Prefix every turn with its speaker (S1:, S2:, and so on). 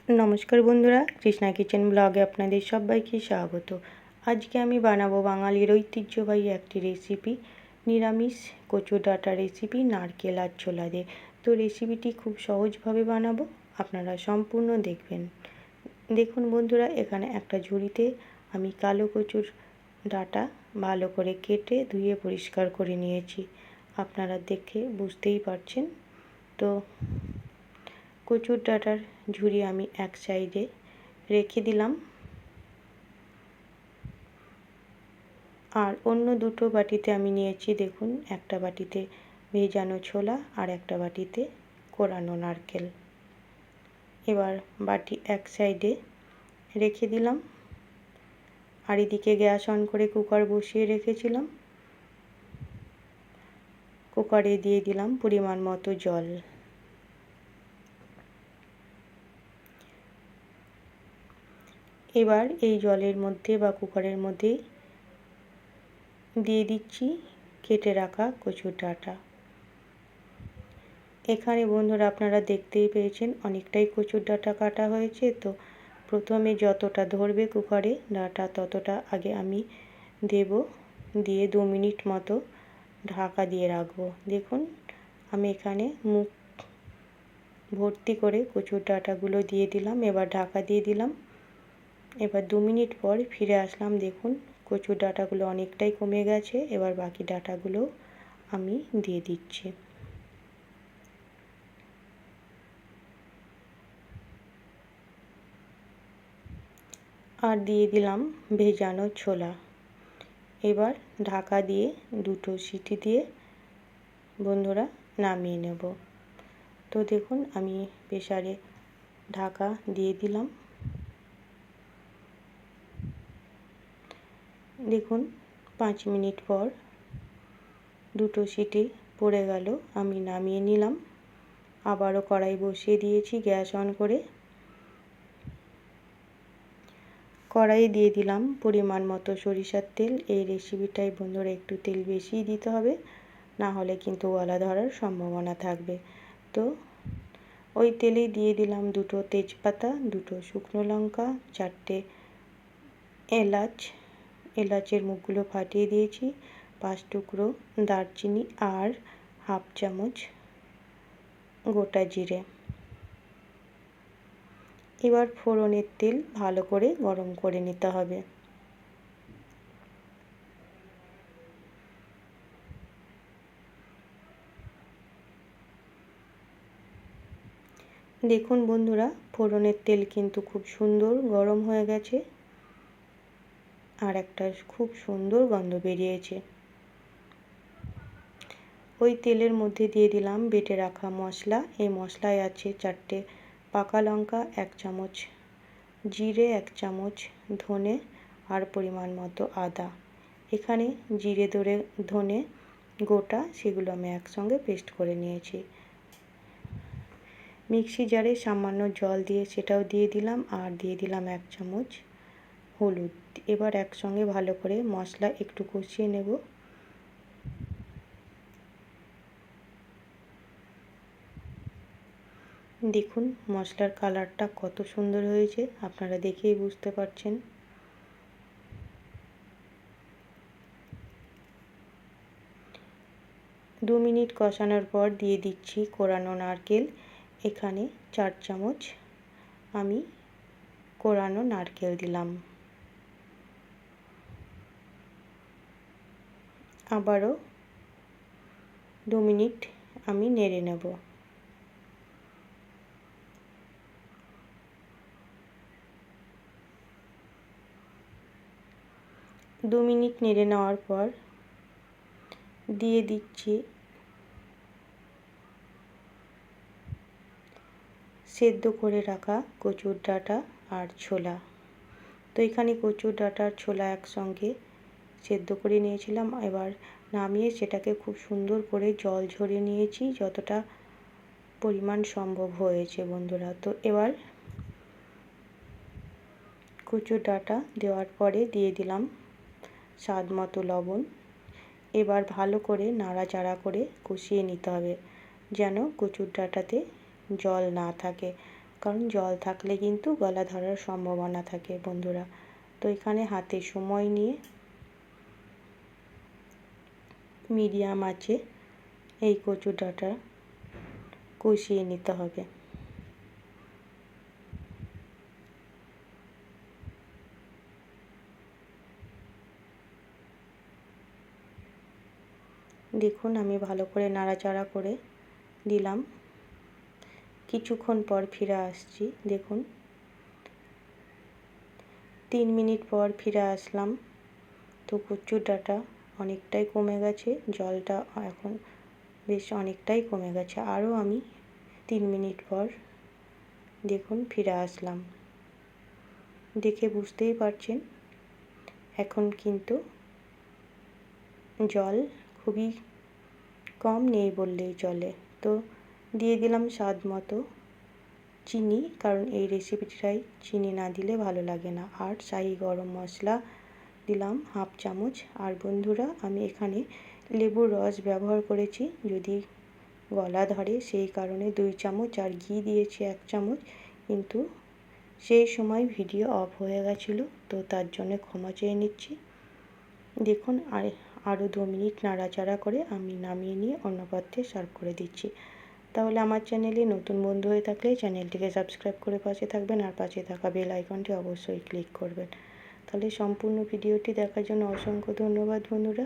S1: নমস্কার বন্ধুরা, কৃষ্ণা কিচেন ব্লগে আপনাদের সবাইকে স্বাগত। আজকে আমি বানাবো বাঙালির ঐতিহ্যবাহী একটি রেসিপি, নিরামিষ কচুর ডাঁটা রেসিপি নারকেল আর ছোলা দিয়ে। তো রেসিপিটি খুব সহজভাবে বানাবো, আপনারা সম্পূর্ণ দেখবেন। দেখুন বন্ধুরা, এখানে একটা ঝুড়িতে আমি কালো কচুর ডাঁটা ভালো করে কেটে ধুয়ে পরিষ্কার করে নিয়েছি। আপনারা দেখে বুঝতেই পারছেন। তো কচুর ডাঁটার ঝুড়ি আমি এক সাইডে রেখে দিলাম, আর অন্য দুটো বাটিতে আমি নিয়েছি। দেখুন, একটা বাটিতে ভেজানো ছোলা আর একটা বাটিতে কোরানো নারকেল। এবার বাটি এক সাইডে রেখে দিলাম, আর এদিকে গ্যাস অন করে কুকার বসিয়ে রেখেছিলাম। কুকারে দিয়ে দিলাম পরিমাণ মতো জল। এবার এই জলের মধ্যে বা কুকারের মধ্যে দিয়ে দিচ্ছি কেটে রাখা কচুর ডাঁটা। এখানে বন্ধুরা আপনারা দেখতেই পেয়েছেন অনেকটাই কচুর ডাঁটা কাটা হয়েছে। তো প্রথমে যতটা ধরবে কুকারে ডাঁটা ততটা আগে আমি দেব, দিয়ে 2 মিনিট মতো ঢাকা দিয়ে রাখবো। দেখুন, আমি এখানে মুখ ভর্তি করে কচুর ডাঁটাগুলো দিয়ে দিলাম, এবার ঢাকা দিয়ে দিলাম। এবার 2 মিনিট পর ফিরে আসলাম। দেখুন, কচুর ডাঁটাগুলো অনেকটাই কমে গেছে। এবার বাকি ডাঁটাগুলো আমি দিয়ে দিচ্ছি। আর দিয়ে দিলাম ভেজানো ছোলা। এবার ঢাকা দিয়ে 2টো সিটি দিয়ে বন্ধুরা নামিয়ে নেব। তো দেখুন, আমি প্রেসারে ঢাকা দিয়ে দিলাম। দেখুন, 5 মিনিট পর 2টো সিটি পড়ে গেল, আমি নামিয়ে নিলাম। আবারও কড়াই বসিয়ে দিয়েছি গ্যাস অন করে। কড়াইয়ে দিয়ে দিলাম পরিমাণ মতো সরিষার তেল। এই রেসিপিটায় বন্ধুরা একটু তেল বেশিই দিতে হবে, না হলে কিন্তু গলা ধরার সম্ভাবনা থাকবে। তো ওই তেলেই দিয়ে দিলাম 2টো তেজপাতা, 2টো শুকনো লঙ্কা, 4টে এলাচ। এলাচের মুখগুলো ফাটিয়ে দিয়েছি, 5 টুকরো দারচিনি আর হাফ চামচ গোটা জিরে। এবার ফোড়নের তেল ভালো করে গরম করে নিতে হবে। দেখুন বন্ধুরা, ফোড়নের তেল কিন্তু খুব সুন্দর গরম হয়ে গেছে, আর একটা খুব সুন্দর গন্ধ বেরিয়েছে। ওই তেলের মধ্যে দিয়ে দিলাম বেটে রাখা মশলা। এই মশলায় আছে 4টে পাকা লঙ্কা, 1 চামচ জিরে, 1 চামচ ধনে আর পরিমাণ মতো আদা। এখানে জিরে ধনে গোটা, সেগুলো আমি একসঙ্গে পেস্ট করে নিয়েছি। মিক্সি জারে সামান্য জল দিয়ে সেটাও দিয়ে দিলাম, আর দিয়ে দিলাম 1 চামচ হলুদ। এবার একসঙ্গে ভালো করে মশলা একটু কষিয়ে নেব। দেখুন, মশলার কালারটা কত সুন্দর হয়েছে, আপনারা দেখেই বুঝতে পারছেন। দু মিনিট কষানোর পর দিয়ে দিচ্ছি কোরানো নারকেল। এখানে 4 চামচ আমি কোরানো নারকেল দিলাম। আবারও 2 মিনিট আমি নেড়ে নেব। দু মিনিট নেড়ে নেওয়ার পর দিয়ে দিচ্ছি সেদ্ধ করে রাখা কচুর ডাঁটা আর ছোলা। তো এখানে কচুর ডাঁটা আর ছোলা একসঙ্গে সেদ্ধ করে নিয়েছিলাম। এবার নামিয়ে সেটাকে খুব সুন্দর করে জল ঝরিয়ে নিয়েছি, যতটা পরিমাণ সম্ভব হয়েছে বন্ধুরা। তো এবার কচুর ডাঁটা দেওয়ার পরে দিয়ে দিলাম স্বাদ মতো লবণ। এবার ভালো করে নাড়াচাড়া করে কষিয়ে নিতে হবে, যেন কচুর ডাঁটাতে জল না থাকে, কারণ জল থাকলে কিন্তু গলা ধরার সম্ভাবনা থাকে বন্ধুরা। তো এখানে হাতে সময় নিয়ে মিডিয়াম আঁচে এই কচু ডাঁটা কষিয়ে নিতে হবে। দেখুন আমি ভালো করে নাড়াচাড়া করে দিলাম। কিছুক্ষণ পর ফিরে আসছি। দেখুন 3 মিনিট পর ফিরে আসলাম। তো কচুর ডাঁটা অনেকটাই কমে গেছে, জলটা এখন বেশ অনেকটাই কমে গেছে। আরও আমি 3 মিনিট পর দেখুন ফিরে আসলাম। দেখে বুঝতেই পারছেন এখন কিন্তু জল খুবই কম, নেই বললেই চলে। তো দিয়ে দিলাম স্বাদ মতো চিনি, কারণ এই রেসিপিটায় চিনি না দিলে ভালো লাগে না। আর শাহি গরম মশলা দিলাম 1/2 চামচ। আর বন্ধুরা আমি এখানে লেবুর রস ব্যবহার করেছি, যদি গলা ধরে সেই কারণে 2 চামচ। আর ঘি দিয়েছি 1 চামচ, কিন্তু সেই সময় ভিডিও অফ হয়ে গেছিলো, তো তার জন্য ক্ষমা চেয়ে নিচ্ছি। দেখুন আরও 2 মিনিট নাড়াচাড়া করে আমি নামিয়ে নিয়ে অন্য পাত্রে সার্ভ করে দিচ্ছি। তাহলে আমার চ্যানেলে নতুন বন্ধু হয়ে থাকলে চ্যানেলটিকে সাবস্ক্রাইব করে পাশে থাকবেন, আর পাশে থাকা বেল আইকনটি অবশ্যই ক্লিক করবেন। তাহলে সম্পূর্ণ ভিডিওটি দেখার জন্য অসংখ্য ধন্যবাদ বন্ধুরা।